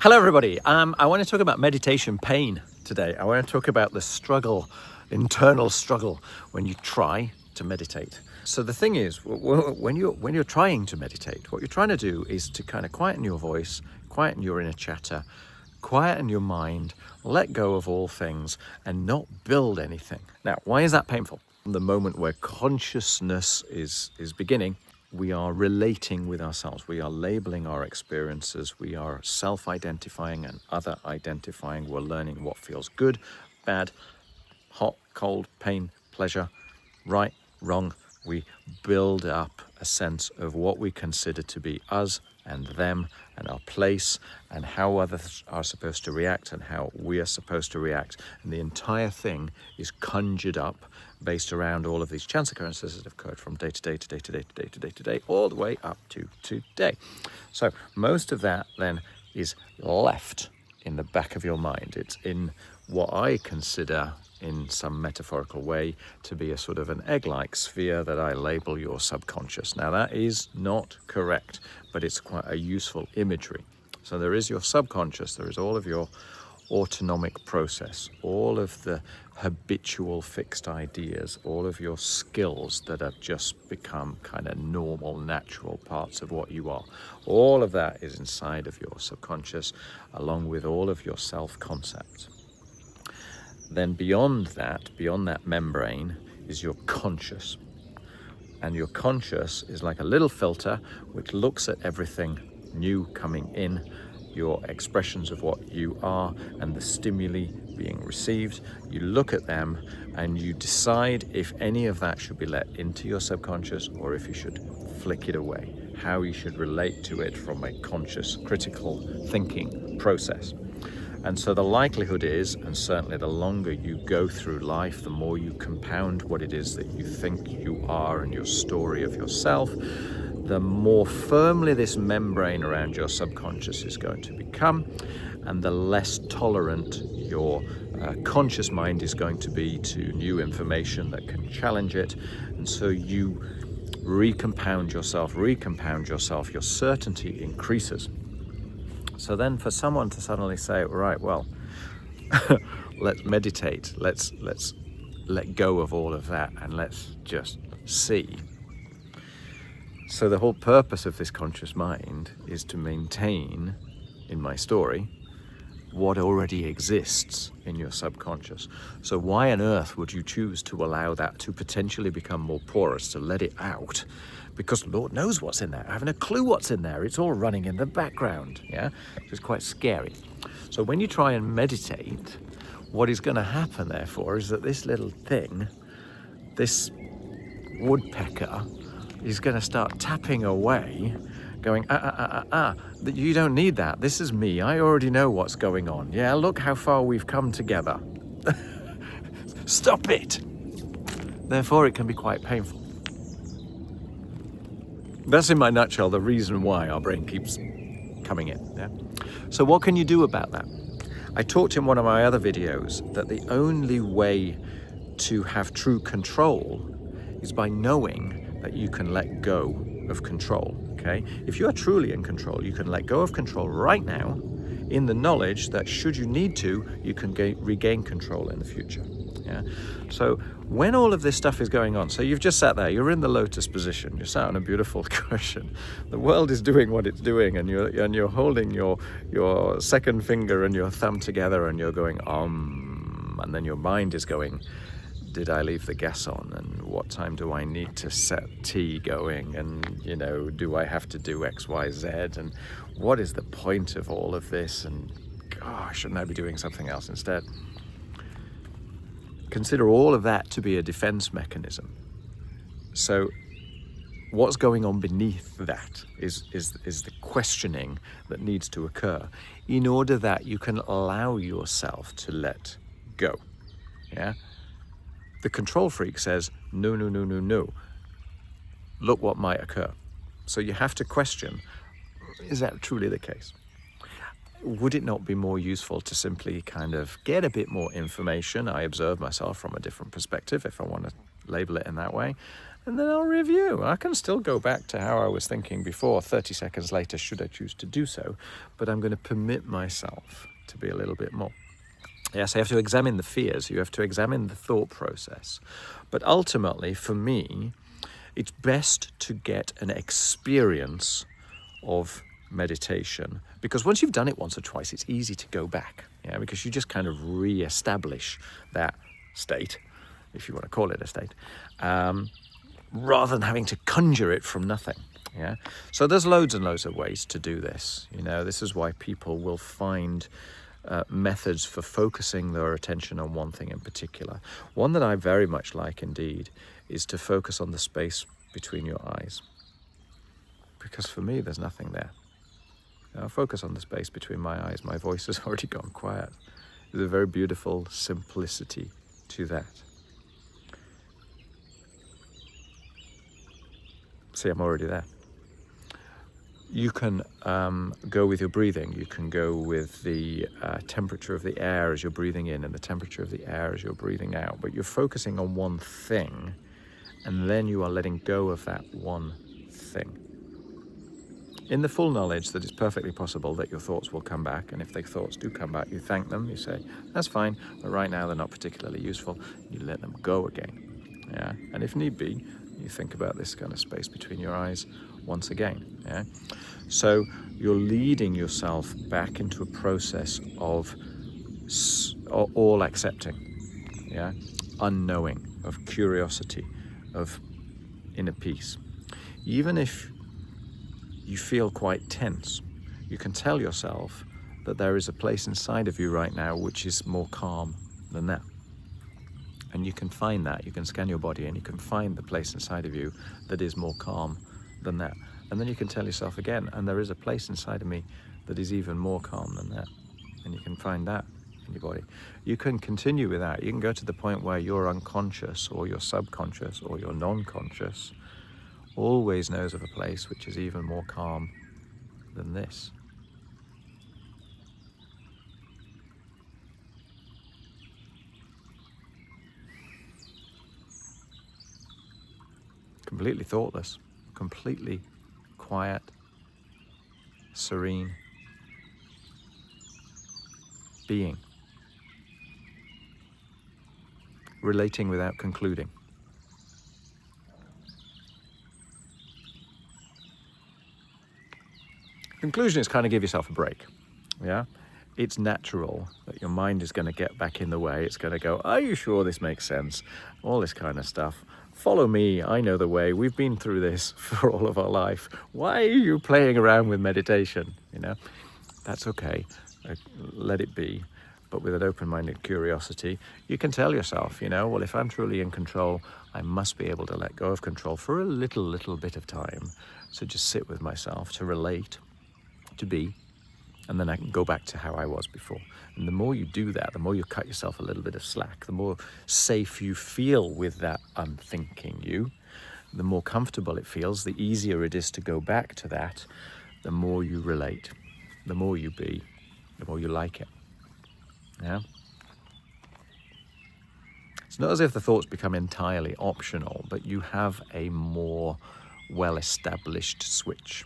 Hello everybody, I want to talk about meditation pain today. I want to talk about the struggle, internal struggle when you try to meditate. So the thing is, when you're trying to meditate, what you're trying to do is to kind of quieten your voice, quieten your inner chatter, quieten your mind, let go of all things and not build anything. Now, why is that painful? The moment where consciousness is beginning, we are relating with ourselves. We are labeling our experiences. We are self-identifying and other-identifying. We're learning what feels good, bad, hot, cold, pain, pleasure, right, wrong. We build up a sense of what we consider to be us and them and our place and how others are supposed to react and how we are supposed to react. And the entire thing is conjured up based around all of these chance occurrences that have occurred from day to day to day to day to day to day to day, all the way up to today. So most of that then is left in the back of your mind. It's in what I consider in some metaphorical way to be a sort of an egg-like sphere that I label your subconscious. Now that is not correct, but it's quite a useful imagery. So there is your subconscious, there is all of your autonomic process, all of the habitual fixed ideas, all of your skills that have just become kind of normal, natural parts of what you are. All of that is inside of your subconscious, along with all of your self-concepts. Then beyond that membrane is your conscious. And your conscious is like a little filter which looks at everything new coming in, your expressions of what you are and the stimuli being received. You look at them and you decide if any of that should be let into your subconscious or if you should flick it away, how you should relate to it from a conscious, critical thinking process. And so the likelihood is, and certainly the longer you go through life, the more you compound what it is that you think you are and your story of yourself, the more firmly this membrane around your subconscious is going to become, and the less tolerant your conscious mind is going to be to new information that can challenge it. And so you recompound yourself, your certainty increases. So then for someone to suddenly say, right, well, let's meditate, let's let go of all of that and let's just see. So the whole purpose of this conscious mind is to maintain, in my story, what already exists in your subconscious. So why on earth would you choose to allow that to potentially become more porous, to let it out? Because Lord knows what's in there. I haven't a clue what's in there. It's all running in the background, yeah? It's quite scary. So when you try and meditate, what is going to happen, therefore, is that this little thing, this woodpecker, is going to start tapping away, going, that you don't need that. This is me. I already know what's going on. Yeah, look how far we've come together. Stop it. Therefore, it can be quite painful. That's in my nutshell the reason why our brain keeps coming in. Yeah? So what can you do about that? I talked in one of my other videos that the only way to have true control is by knowing that you can let go of control, okay? If you are truly in control, you can let go of control right now in the knowledge that should you need to, you can regain control in the future, yeah? So when all of this stuff is going on, so you've just sat there, you're in the lotus position, you're sat on a beautiful cushion, the world is doing what it's doing, and you're holding your second finger and your thumb together and you're going, and then your mind is going, did I leave the gas on, and what time do I need to set tea going, and do I have to do X, Y, Z, and what is the point of all of this, and gosh, shouldn't I be doing something else instead? Consider all of that to be a defense mechanism. So what's going on beneath that is the questioning that needs to occur in order that you can allow yourself to let go, yeah? The control freak says, no. Look what might occur. So you have to question, is that truly the case? Would it not be more useful to simply kind of get a bit more information? I observe myself from a different perspective, if I want to label it in that way, and then I'll review. I can still go back to how I was thinking before, 30 seconds later, should I choose to do so, but I'm going to permit myself to be a little bit more. Yes, you have to examine the fears, you have to examine the thought process. But ultimately, for me, it's best to get an experience of meditation, because once you've done it once or twice, it's easy to go back, because you just kind of re-establish that state, if you want to call it a state, rather than having to conjure it from nothing. So there's loads and loads of ways to do this. This is why people will find methods for focusing their attention on one thing in particular. One that I very much like indeed is to focus on the space between your eyes, because for me there's nothing there. Now, focus on the space between my eyes. My voice has already gone quiet. There's a very beautiful simplicity to that. See, I'm already there. You can go with your breathing. You can go with the temperature of the air as you're breathing in and the temperature of the air as you're breathing out. But you're focusing on one thing, and then you are letting go of that one thing, in the full knowledge that it's perfectly possible that your thoughts will come back. And if the thoughts do come back, you thank them. You say, that's fine, but right now they're not particularly useful. You let them go again. And if need be, you think about this kind of space between your eyes once again. So you're leading yourself back into a process of all accepting, unknowing, of curiosity, of inner peace. Even if you feel quite tense, you can tell yourself that there is a place inside of you right now which is more calm than that. And you can find that. You can scan your body and you can find the place inside of you that is more calm than that. And then you can tell yourself again, and there is a place inside of me that is even more calm than that. And you can find that in your body. You can continue with that. You can go to the point where your unconscious or your subconscious or your non-conscious always knows of a place which is even more calm than this. Completely thoughtless, completely quiet, serene being, relating without concluding. Conclusion is kind of give yourself a break. It's natural that your mind is going to get back in the way. It's going to go, are you sure this makes sense? All this kind of stuff. Follow me, I know the way. We've been through this for all of our life. Why are you playing around with meditation? That's okay. Let it be. But with an open-minded curiosity, you can tell yourself, well, if I'm truly in control, I must be able to let go of control for a little bit of time. So just sit with myself to relate, to be, and then I can go back to how I was before. And the more you do that, the more you cut yourself a little bit of slack, the more safe you feel with that unthinking you, the more comfortable it feels, the easier it is to go back to that, the more you relate, the more you be, the more you like it. It's not as if the thoughts become entirely optional, but you have a more well-established switch.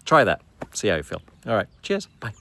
Try that. See how you feel. All right. Cheers. Bye.